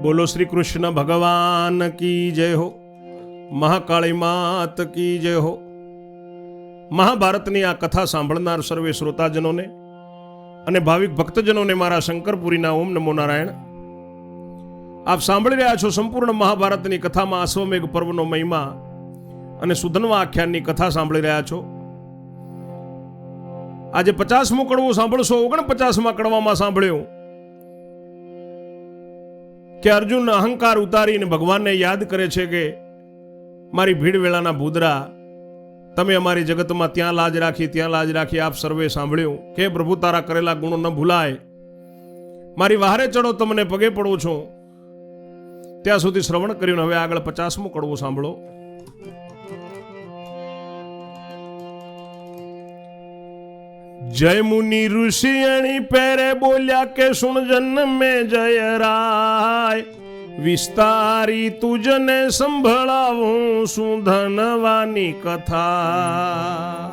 બોલો શ્રી કૃષ્ણ ભગવાન કી જય હો, મહાકાળી માત કી જય હો. મહાભારતની આ કથા સાંભળનાર સર્વે શ્રોતાજનોને અને ભાવિક ભક્તજનોને મારા શંકરપુરીના ઓમ નમો નારાયણ. આપ સાંભળી રહ્યા છો સંપૂર્ણ મહાભારતની કથામાં અશ્વમેઘ પર્વનો મહિમા અને સુધન્વા આખ્યાનની કથા સાંભળી રહ્યા છો. આજે 50મું કડવું સાંભળશો. 49મા કડવામાં સાંભળ્યું કે અર્જુન અહંકાર ઉતારીને ભગવાનને યાદ કરે છે કે મારી ભીડ વેળાના ભૂદરા, તમે અમારી જગતમાં ત્યાં લાજ રાખી. આપ સર્વે સાંભળ્યું કે પ્રભુ તારા કરેલા ગુણો ન ભૂલાય, મારી વહારે ચડો, તમને પગે પડું છું. ત્યાં સુધી શ્રવણ કર્યું. હવે આગળ 50મું કડવું સાંભળો. જય મુનિ ઋષિયણી પેરે બોલ્યા કે સુણ જન્મે જય રાય, વિસ્તારી તુજને સંભળાવું સુધનવાની કથા.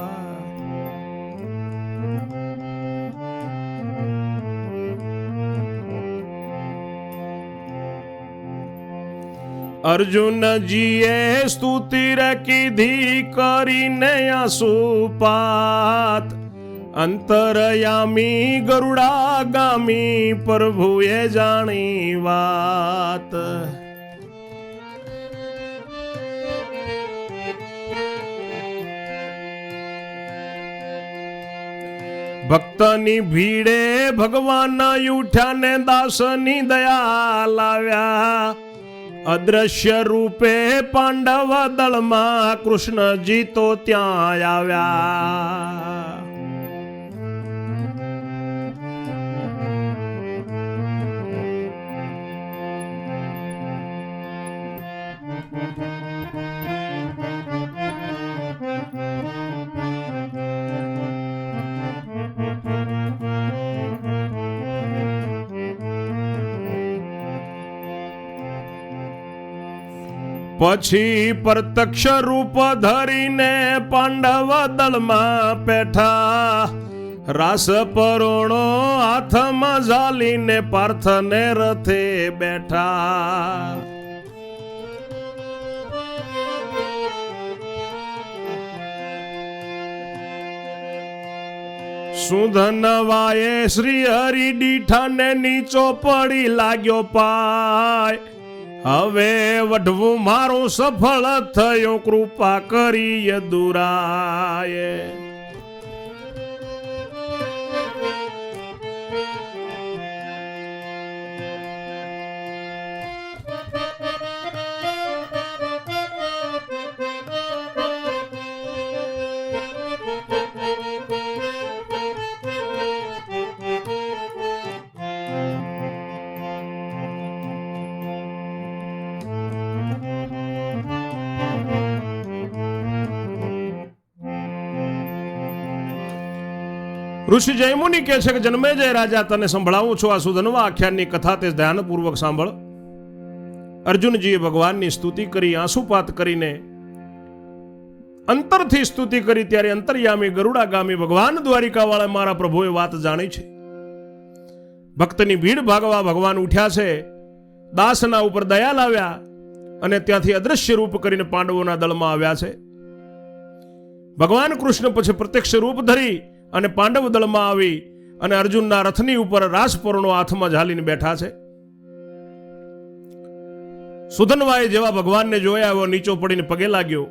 અર્જુનજીએ સ્તુતિ કીધી કરીને આસુપાત, અંતરયામી ગરુડાગામી પ્રભુએ જાણી વાત. ભક્તની ભીડે ભગવાન ઉઠ્યા ને દાસની દયા લાવ્યા, અદ્રશ્ય રૂપે પાંડવ દળમાં કૃષ્ણજી તો ત્યાં આવ્યા. પછી પ્રત્યક્ષ રૂપ ધરીને પાંડવ દળમાં પેઠા, રાસ પરોણો હાથમાં ઝાલીને પાર્થને રથે બેઠા. સુધનવાએ શ્રી હરિ દીઠાને નીચો પડી લાગ્યો પાય, હવે વઢવું મારું સફળ થયું, કૃપા કરી યદુરાય. ઋષિ જયમુનિ કહે છે કે જન્મે જય રાજા, તને સંભળાવું છું આ સુધન્વા આખ્યાનની કથા, તે ધ્યાનપૂર્વક સાંભળ. અર્જુનજીએ ભગવાનની સ્તુતિ કરી, આંસુપાત કરીને અંતરથી સ્તુતિ કરી. ત્યારે અંતર્યામી ગરુડાગામી ભગવાન દ્વારિકાવાળા મારા પ્રભુએ વાત જાણી છે. ભક્તની ભીડ ભાગવા ભગવાન ઉઠ્યા છે, દાસના ઉપર દયા લાવ્યા અને ત્યાંથી અદ્રશ્ય રૂપ કરીને પાંડવોના દળમાં આવ્યા છે. ભગવાન કૃષ્ણ પછી પ્રત્યક્ષ રૂપ ધરી અને પાંડવ દળમાં આવી અને અર્જુનના રથની ઉપર રાસપર્ણો હાથમાં ઝાલીને બેઠા છે. સુધનવાએ જેવા ભગવાનને જોયા એવો નીચો પડીને પગે લાગ્યો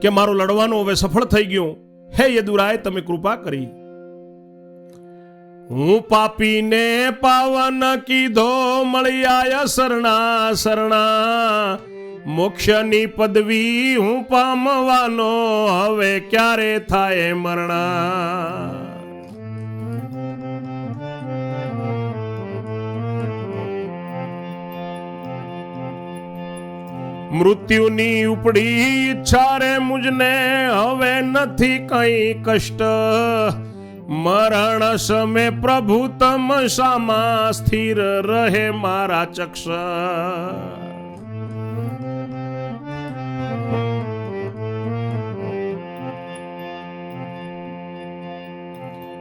કે મારું લડવાનું હવે સફળ થઈ ગયું. હે યદુરાય, તમે કૃપા કરી. હું પાપીને પાવન કીધો, મળી આય શરણા શરણા, મોક્ષની પદવી હું પામવાનો, હવે ક્યારે થાય મરણા. મૃત્યુની ઉપડી ઈચ્છા રે મુજને, હવે નથી કઈ કષ્ટ, મરણ સમે પ્રભુ તમ સામા, સ્થિર રહે મારા ચક્ષ.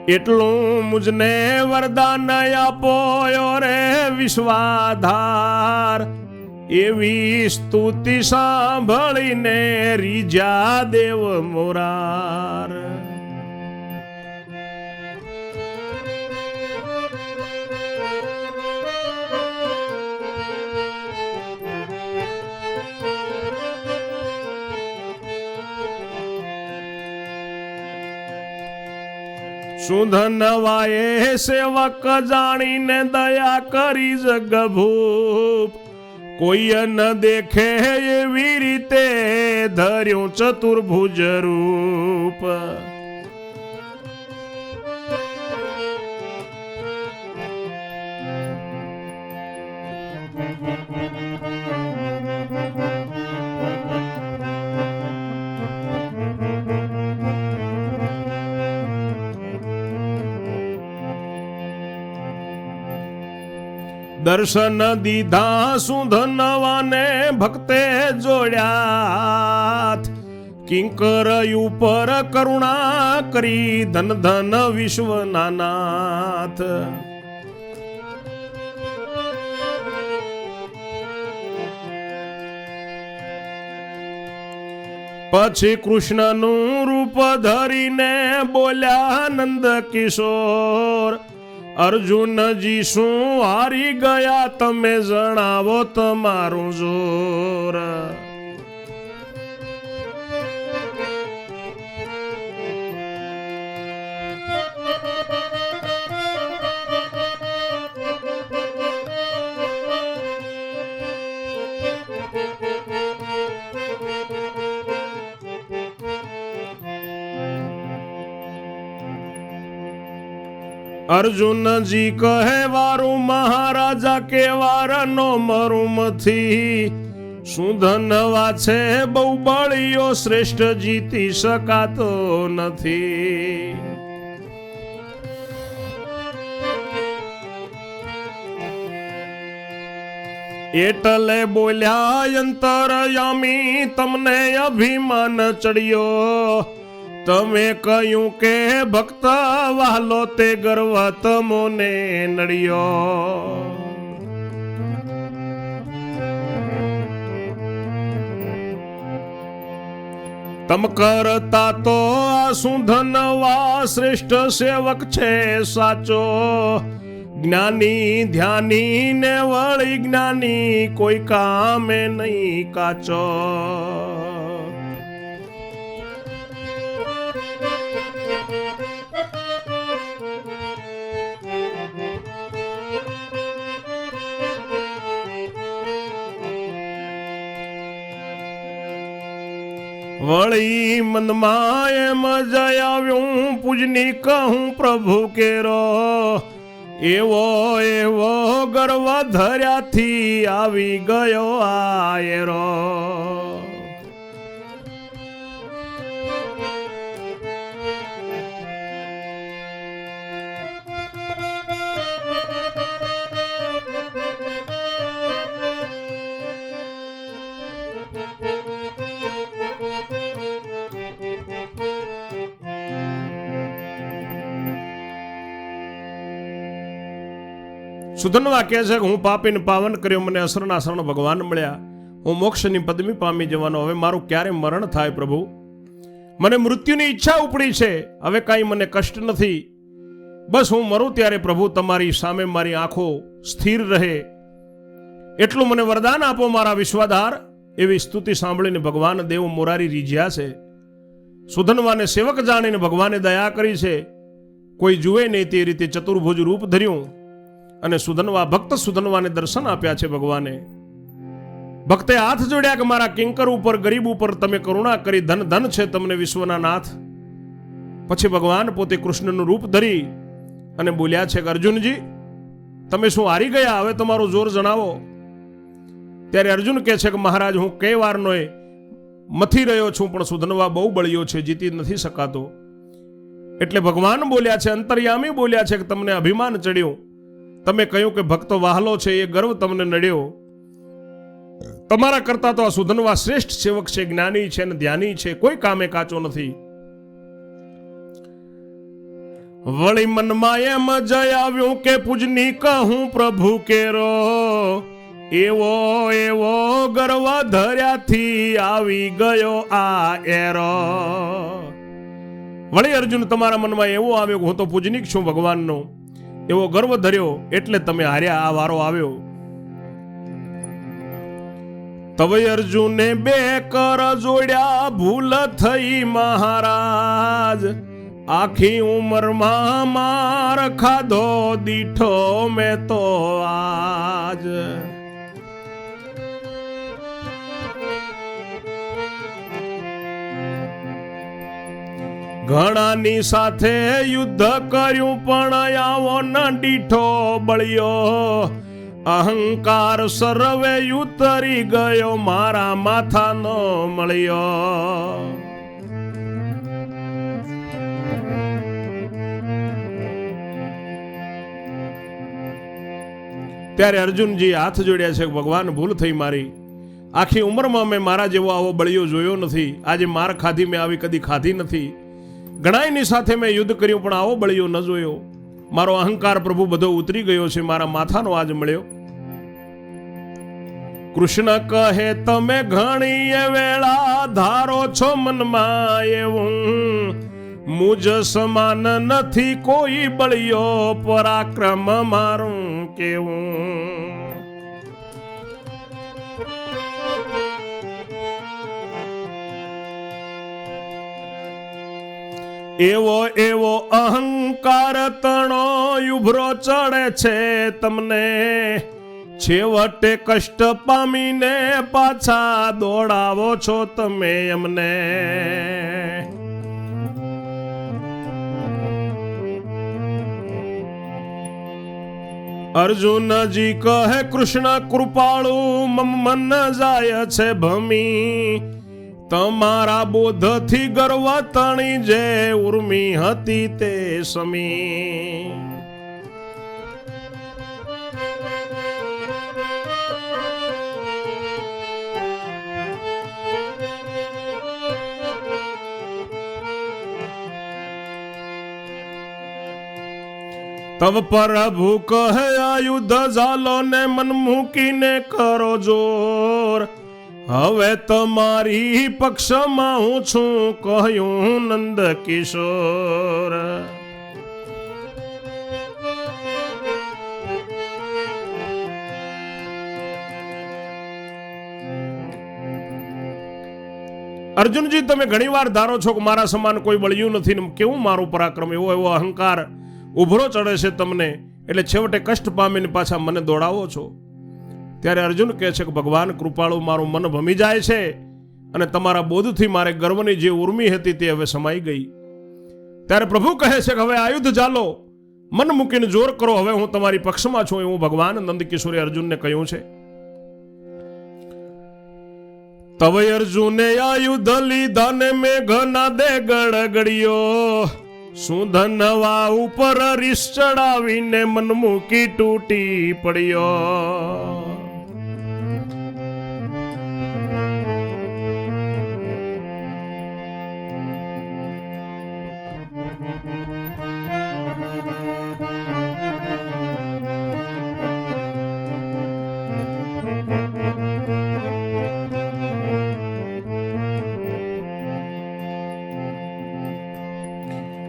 એટલું મુજને વરદાન આપો રે વિશ્વાધાર, એવી સ્તુતિ સાંભળીને રીજા દેવ મોરાર. સુધનવાએ સેવક જાણીને દયા કરી જગભૂપ, કોઈ ન દેખે એવી રીતે ધર્યું ચતુર્ભુજ રૂપ. દર્શન દીધા સુધનવાને ભક્તે જોડ્યા, કિંકર ઉપર કરુણા કરી ધન ધન વિશ્વના નાથ. પછી કૃષ્ણનું રૂપ ધરીને બોલ્યા નંદ કિશોર, અર્જુનજી શું હારી ગયા, તમે જણાવો તમારું જોર. અર્જુનજી કહે વારું મહારાજા કેવાર નો મરુમથી, સુધનવા છે બહુ બળિયો શ્રેષ્ઠ જીતી શકાતો નથી. એટલે બોલ્યા અંતરયામી તમને અભિમાન ચડ્યો, તમે કહ્યું કે ભક્ત વાલો તે ગર્વ તમોને નડ્યો. તમ કરતા તો આ સુધનવા શ્રેષ્ઠ સેવક છે સાચો, જ્ઞાની ધ્યાની ને વળી જ્ઞાની કોઈ કામે નહીં કાચો. વળી મનમાં એમ જઈ આવ્યું પૂજની કહું પ્રભુ કેરો, એવો એવો ગર્વ ધર્યાથી આવી ગયો આયરો. સુધનવા કહે છે કે હું પાપીને પાવન કર્યો, મને અસરના શરણ ભગવાન મળ્યા, હું મોક્ષની પદવી પામી જવાનો, હવે મારું ક્યારે મરણ થાય પ્રભુ, મને મૃત્યુની ઈચ્છા ઉપડી છે, હવે કાંઈ મને કષ્ટ નથી, બસ હું મરું ત્યારે પ્રભુ તમારી સામે મારી આંખો સ્થિર રહે એટલું મને વરદાન આપો મારા વિશ્વાધાર. એવી સ્તુતિ સાંભળીને ભગવાન દેવ મોરારી રીઝ્યા છે. સુધનવાને સેવક જાણીને ભગવાને દયા કરી છે, કોઈ જુએ નહીં તે રીતે ચતુર્ભુજ રૂપ ધર્યું અને સુધનવા ભક્ત સુધનવાને દર્શન આપ્યા છે ભગવાને. ભક્તે હાથ જોડ્યા કે મારા કિંકર ઉપર ગરીબ ઉપર તમે કરુણા કરી, ધન ધન છે તમને વિશ્વના નાથ. પછી ભગવાન પોતે કૃષ્ણનું રૂપ ધરી અને બોલ્યા છે કે અર્જુનજી તમે શું હારી ગયા, હવે તમારું જોર જણાવો. ત્યારે અર્જુન કહે છે કે મહારાજ હું કઈ વારનો મથી રહ્યો છું, પણ સુધનવા બહુ બળ્યો છે, જીતી નથી શકાતો. એટલે ભગવાન બોલ્યા છે, અંતર્યામી બોલ્યા છે કે તમને અભિમાન ચડ્યું, તમે કહ્યું કે ભક્તો વહાલો છે, એ ગર્વ તમને નડ્યો. તમારા કરતા તો આ સુધનવા શ્રેષ્ઠ સેવક છે, જ્ઞાની છે ને ધ્યાની છે, કોઈ કામે કાચો નથી. વળી મનમાં એમ જય આવ્યું કે પૂજની કહું પ્રભુ કેરો, એવો એવો ગર્વ ધર્યાથી આવી ગયો આ એરો. વળી અર્જુન તમારા મનમાં એવું આવ્યું કે હું તો પૂજનીક છું ભગવાનનો, એવો ગર્વ ધર્યો એટલે તમે હાર્યા, આ વારો આવ્યો. તવે અર્જુને બે કર જોડ્યા ભૂલ થઈ મહારાજ, આખી ઉંમરમાં માર ખાધો દીઠો મેં તો આજ. ઘણાની સાથે યુદ્ધ કર્યું પણ આવો ન દીઠો બળ્યો, અહંકાર સર્વે ઉતરી ગયો મારા માથાનો મળ્યો. ત્યારે અર્જુનજી હાથ જોડ્યા છે, ભગવાન ભૂલ થઈ મારી, આખી ઉંમરમાં મેં મારા જેવો આવો બળિયો જોયો નથી, આજે માર ખાધી મેં આવી કદી ખાધી નથી. ઘણાયની સાથે મેં યુદ્ધ કર્યું પણ આવો બળિયો ન જોયો, મારો અહંકાર પ્રભુ બધો ઉતરી ગયો છે, મારા માથાનો આજ મળ્યો. કૃષ્ણ કહે તમે ઘણી વેળા ધારો છો મનમાં એવું, મુજ સમાન નથી કોઈ બળિયો પરાક્રમ મારું કેવું. એવો એવો અહંકાર તણો ઉભરો ચડે છે તમને, છેવટે કષ્ટ પામીને પાછા દોડાવો છો તમે એમને. અર્જુનજી કહે કૃષ્ણ કૃપાળુ મન જાય છે ભમી, તમારા બોધથી ગર્વ તણી જે ઉર્મી હતી તે સમી. તબ પ્રભુ કહે આયુધ ઝાલો ને મન મૂકીને કરો જોર, હવે તમારી પક્ષમાં હું છું કહ્યું નંદ કિશોર. અર્જુનજી તમે ઘણી વાર ધારો છો કે મારા સમાન કોઈ બળ્યું નથી ને કેવું મારું પરાક્રમ, એવો એવો અહંકાર ઉભરો ચડે છે તમને, એટલે છેવટે કષ્ટ પામીને પાછા મને દોડાવો છો. ત્યારે અર્જુન કહે છે કે ભગવાન કૃપાળુ મારું મન ભમી જાય છે અને તમારા બોધથી મારે ગર્વની જે ઉર્મી હતી તે હવે સમાઈ ગઈ. ત્યારે પ્રભુ કહે છે કે હવે આયુધ ચાલો, મન મૂકીને જોર કરો, હવે હું તમારી પક્ષમાં છું એવું ભગવાન નંદકિશોરે અર્જુનને કહ્યું છે. તવે અર્જુને આયુધ લીધા ને મેઘના દે ગડગડિયો, શું ધનવા ઉપર રીસ ચડાવીને મન મૂકી તૂટી પડ્યો.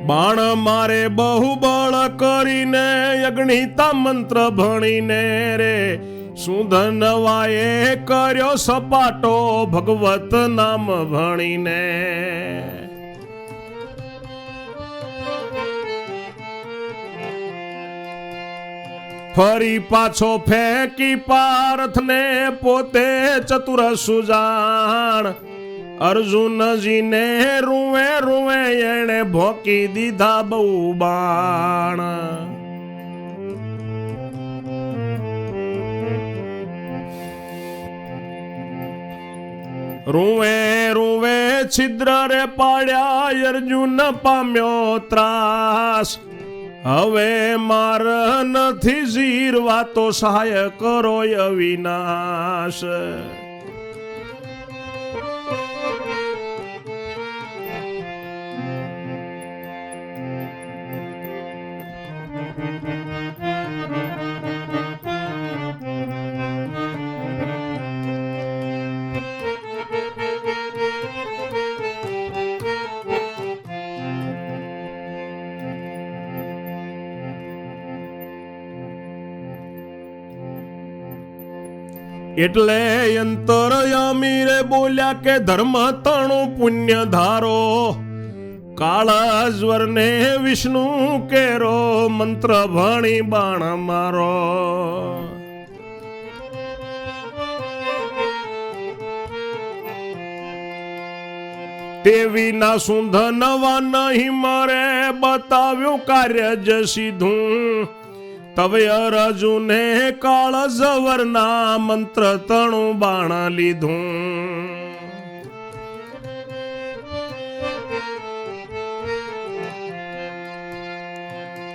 બાણ મારે બહુ બળ કરીને અગ્નિતા મંત્ર ભણીને રે, સુધનવાએ કર્યો સપાટો ભગવત નામ ભણીને. ફરી પાછો ફેંકી પાર્થને પોતે ચતુર સુજાણ, અર્જુનજીને રૂવે રૂવે એણે ભોંકી દીધા બહુ બાણ. રૂવે રૂવે છિદ્ર રે પાડ્યા અર્જુન પામ્યો ત્રાસ, હવે માર નથી જીરવા તો સહાય કરો અવિનાશ. એટલે અંતરયામી રે બોલ્યા કે ધર્મ તણું પુણ્ય ધારો, કાળાજ્વર ને વિષ્ણુ કેરો, મંત્ર ભણી બાણ મારો. તે વિના સુંધ નવા નહીં મરે, બતાવ્યું કાર્ય જ સીધું. તવે અરજુને કાળજવરના મંત્ર તણું બાણ લીધું.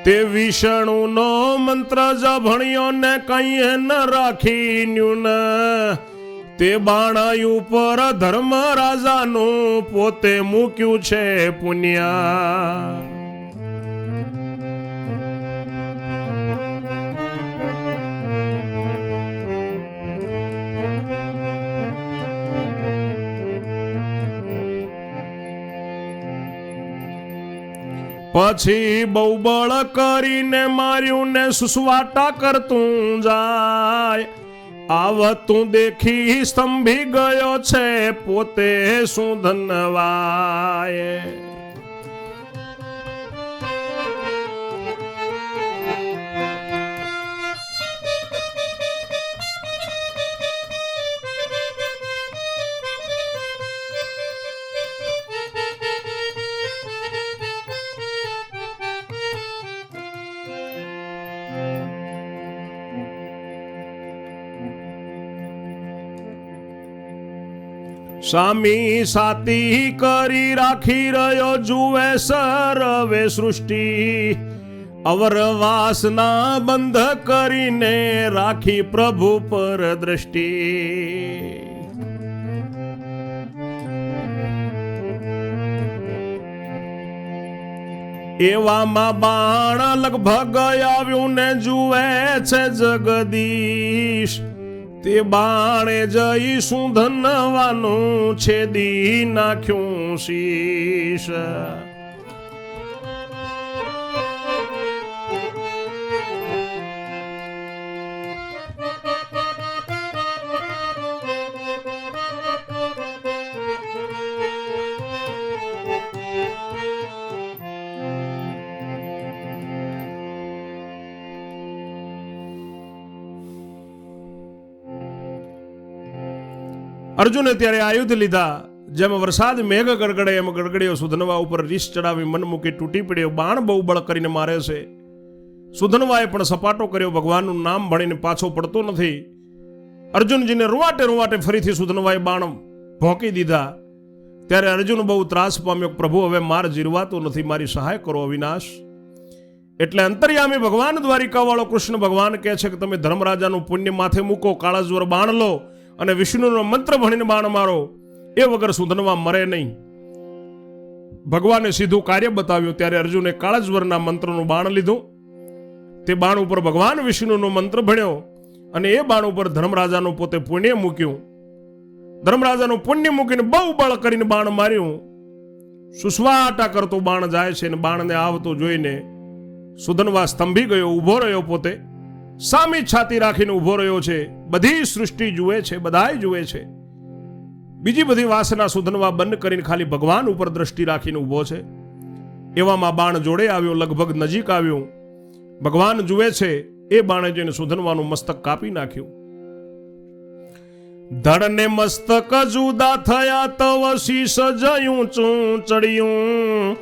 તે વિષ્ણુનો મંત્ર જ ભણ્યો ને કઈ ન રાખી ન્યુન. તે બાણાયું પર ધર્મ રાજાનું પોતે મૂક્યું છે પુણ્ય. પછી બહુ બળ કરીને માર્યું ને સુસવાટા કરતું જાય. આવતું દેખી સ્તંભી ગયો છે પોતે શું ધનવાય. સામી સાતી કરી રાખી રહ્યો જુએ સરવે સૃષ્ટિ. અવર વાસના બંધ કરીને રાખી પ્રભુ પર દ્રષ્ટિ. એવામાં બાણ લગભગ આવ્યું ને જુએ છે જગદીશ. તે બાણે જઈ શું ધનવાનું છેદી નાખ્યું શીશ. અર્જુને ત્યારે આયુધ લીધા. જેમ વરસાદ મેઘ ગડગડે એમ ગડગડ્યો સુધનવા ઉપર રીસ ચડાવી મન મૂકી તૂટી પડ્યો. બાણ બહુ બળ કરીને મારે છે. સુધનવાએ પણ સપાટો કર્યો, ભગવાનનું નામ ભણીને પાછો પડતો નથી. અર્જુનજીને રૂવાટે રૂવાટે ફરીથી સુધનવાએ બાણ ભોંકી દીધા. ત્યારે અર્જુન બહુ ત્રાસ પામ્યો. પ્રભુ હવે માર જીરવાતો નથી, મારી સહાય કરો અવિનાશ. એટલે અંતર્યામી ભગવાન દ્વારિકા વાળો કૃષ્ણ ભગવાન કહે છે કે તમે ધર્મરાજાનું પુણ્ય માથે મૂકો, કાળાજ્વર બાણ લો અને વિષ્ણુનો મંત્ર ભણીને બાણ મારો. એ વગર સુધનવા મરે નહીં. ભગવાને સીધું કાર્ય બતાવ્યું. ત્યારે અર્જુને કાળાજ્વરના મંત્રનું બાણ લીધું. તે બાણ ઉપર ભગવાન વિષ્ણુનો મંત્ર ભણ્યો અને એ બાણ ઉપર ધર્મરાજાનું પોતે પુણ્ય મૂક્યું. ધર્મરાજાનું પુણ્ય મૂકીને બહુ બળ કરીને બાણ માર્યું. સુસવાટા કરતો બાણ જાય છે અને બાણને આવતો જોઈને સુધનવા સ્તંભી ગયો, ઊભો રહ્યો. પોતે સામી છાતી રાખીને ઊભો રહ્યો છે. બધી સૃષ્ટિ જુએ છે, બધાય જુએ છે. બીજી બધી વાસના સુધનવા બંધ કરીને ખાલી ભગવાન ઉપર દ્રષ્ટિ રાખીને ઊભો છે. એવામાં બાણ જોડે આવ્યો, લગભગ નજીક આવ્યો. ભગવાન જુએ છે. એ બાણે જોઈને સુધનવાનું મસ્તક કાપી નાખ્યું. ધડ ને મસ્તક જુદા થયા તવ શીશ જયું ચૂંચડ્યું.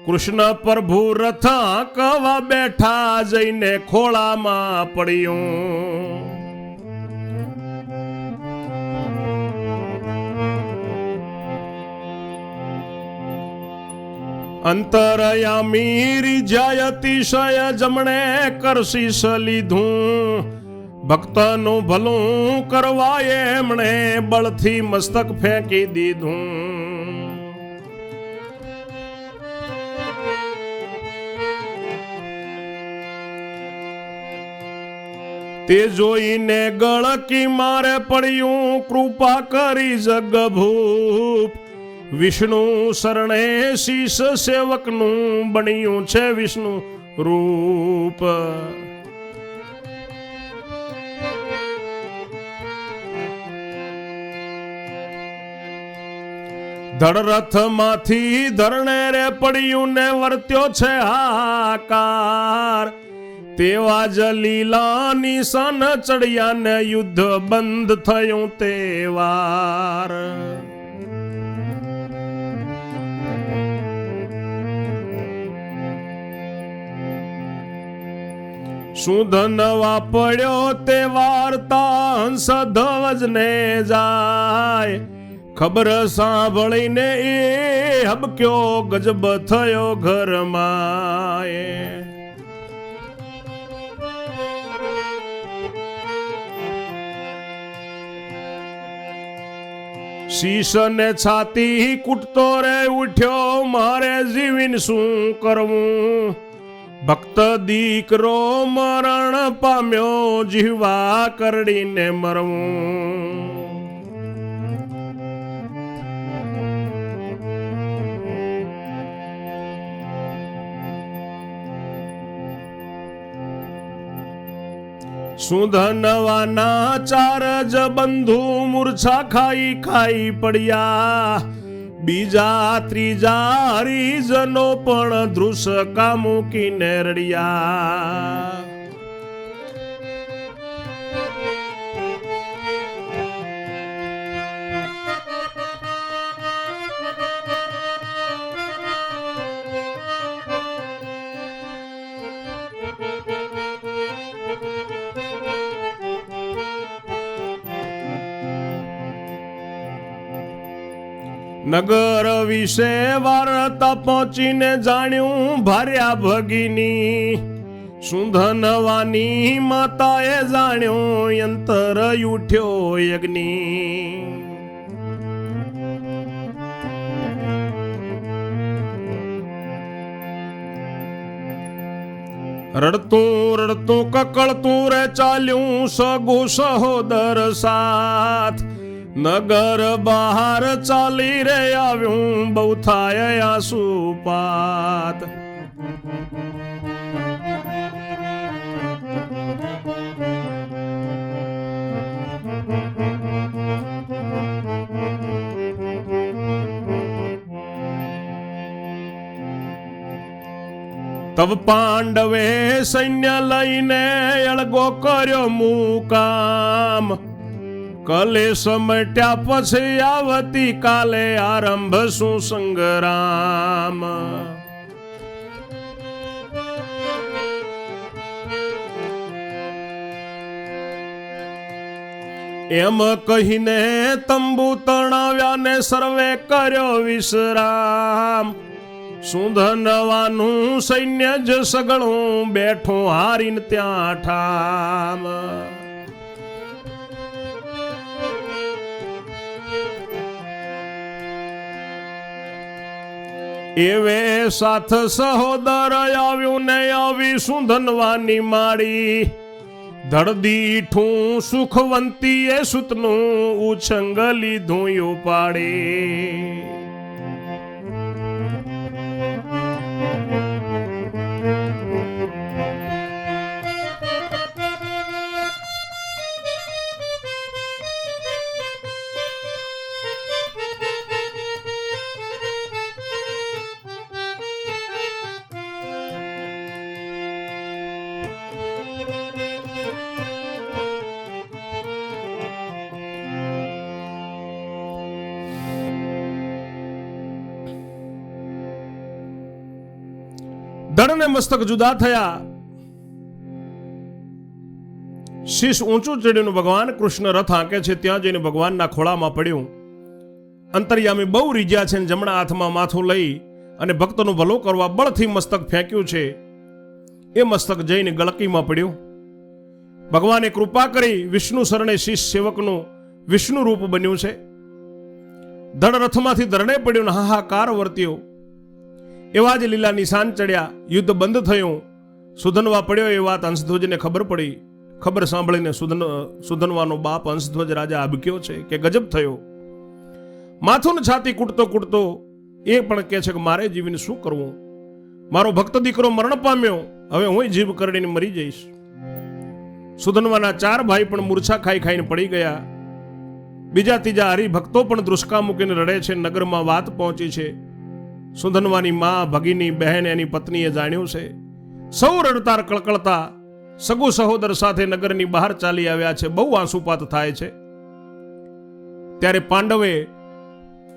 કૃષ્ણ પ્રભુ રથ કવા બેઠા જઈને ખોળામાં પડ્યું. અંતરયામી રીજાય અતિશય જમણે કરશીશ લીધું. ભક્તનું ભલું કરવા એમણે બળથી મસ્તક ફેંકી દીધું. તે જોઈને ગળકી મારે પડ્યું. કૃપા કરી જગભૂપ. વિષ્ણુ શરણે શીશ સેવકનું બન્યું છે વિષ્ણુ રૂપ. ધડ રથમાંથી ધરણે રે પડ્યું ને વર્ત્યો છે હાકાર, તેવા જ લીલાની સન ચડ્યા ને યુદ્ધ બંધ થયું તેવાર. શું ધનવા પડ્યો તે વાર્તા હંસ ધ્વજ ને જાય, ખબર સાંભળીને એ હબક્યો ગજબ થયો ઘરમાં. શીશ ને છાતી કૂટતો રે ઉઠ્યો, મારે જીવીને શું કરવું, ભક્ત દીકરો મરણ પામ્યો, જીવા કરડીને મરવું. સુધનવાના ચાર જ બંધુ મૂર્છા ખાઈ ખાઈ પડ્યા, બીજા ત્રીજા હરિજનો પણ ધ્રુસકા મૂકીને રડ્યા. નગર વિશે વાર્તા પહોંચીને જાણ્યું ભાર્યા ભગીની, સુધનવાની માતાએ જાણ્યું યંતર ઉઠ્યો યજ્ઞ. રડતું રડતું કકળતું રે ચાલ્યું સગુ સહોદર સાથ, નગર બહાર ચાલી રે આવ્યું બહુ થાય આંસુપાત. તબ પાંડવે સૈન્ય લઈને અળગો કર્યો મુકામ, કલેશ મટ્યા પછી આવતી કાલે આરંભ શું સંગ્રામ. એમ કહીને તંબુ તણાવ્યા ને સર્વે કર્યો વિશ્રામ, સુધનવાનું સૈન્ય જ સગળું બેઠું હારીને ત્યાં ઠામ. એવે સાથ સહોદર આવ્યું ને આવી સુધનવાની માળી, ધડદીઠું સુખવંતી એ સુતનું ઉછંગ લીધું ઉપાડી. ધડ ને મસ્તક જુદા થયા, શીશ ઊંચું ચડ્યું. ભગવાન કૃષ્ણ રથ હાંકે છે ત્યાં જઈને ભગવાનના ખોળામાં પડ્યું. અંતર્યામી બહુ રીજ્યા છે, જમણા હાથમાં માથું લઈ અને ભક્તનું ભલું કરવા બળથી મસ્તક ફેંક્યું છે. એ મસ્તક જઈને ગળકીમાં પડ્યું. ભગવાને કૃપા કરી વિષ્ણુ શરણે શીશ સેવકનું વિષ્ણુ રૂપ બન્યું છે. ધડ રથમાંથી ધરણે પડ્યું, હાહાકાર વર્ત્યો. એવા જ લીલા નિશાન ચડ્યા, યુદ્ધ બંધ થયું. સુધનવા પડ્યો એ વાત હંસધ્વજને ખબર પડી. ખબર સાંભળીને સુધનવાનો બાપ હંસધ્વજ રાજા આબક્યો છે કે ગજબ થયો. માથું છાતી કૂટતો કૂટતો એ પણ કહે છે કે મારે જીવીને શું કરવું, મારો ભક્ત દીકરો મરણ પામ્યો, હવે હું જીવ કરડીને મરી જઈશ. સુધનવાના 4 ભાઈ પણ મૂર્છા ખાઈ ખાઈને પડી ગયા. બીજા ત્રીજા હરિભક્તો પણ ધ્રુસકા મૂકીને રડે છે. નગરમાં વાત પહોંચી છે. સુધનવાની માં, ભગીની બહેન, એની પત્નીએ જાણ્યું છે. સૌ રડતાર કળકળતા સગુ સહોદર સાથે નગરની બહાર ચાલી આવ્યા છે. બહુ આંસુપાત થાય છે. ત્યારે પાંડવે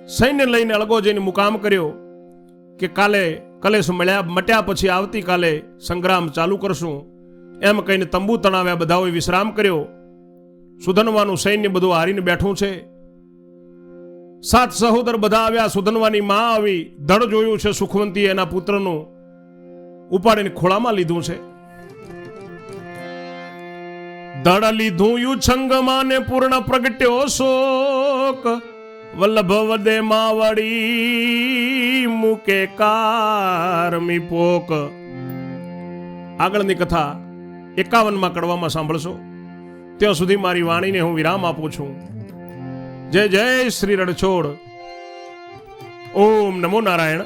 સૈન્ય લઈને અળગોજીને મુકામ કર્યો કે કાલે કલેશ મટ્યા પછી આવતીકાલે સંગ્રામ ચાલુ કરશું એમ કહીને તંબુ તણાવ્યા. બધાઓએ વિશ્રામ કર્યો. સુધનવાનું સૈન્ય બધું હારીને બેઠું છે. 7 સહોદર બધા આવ્યા. સુધનવાની માં આવી. ધડ જોયું છે. સુખવંતી એના પુત્રનું ઉપાડીને ખોળામાં લીધું છે. ધડ લીધું યુછંગમાં ને પૂર્ણ પ્રગટ્યો શોક. વલ્લભ વદે માવડી મૂકે કારમી પોક. આગળની કથા 51માં કડવામાં સાંભળશો. ત્યાં સુધી મારી વાણીને હું વિરામ આપું છું. જય જય શ્રી રણછોડ. ઓમ નમો નારાયણ.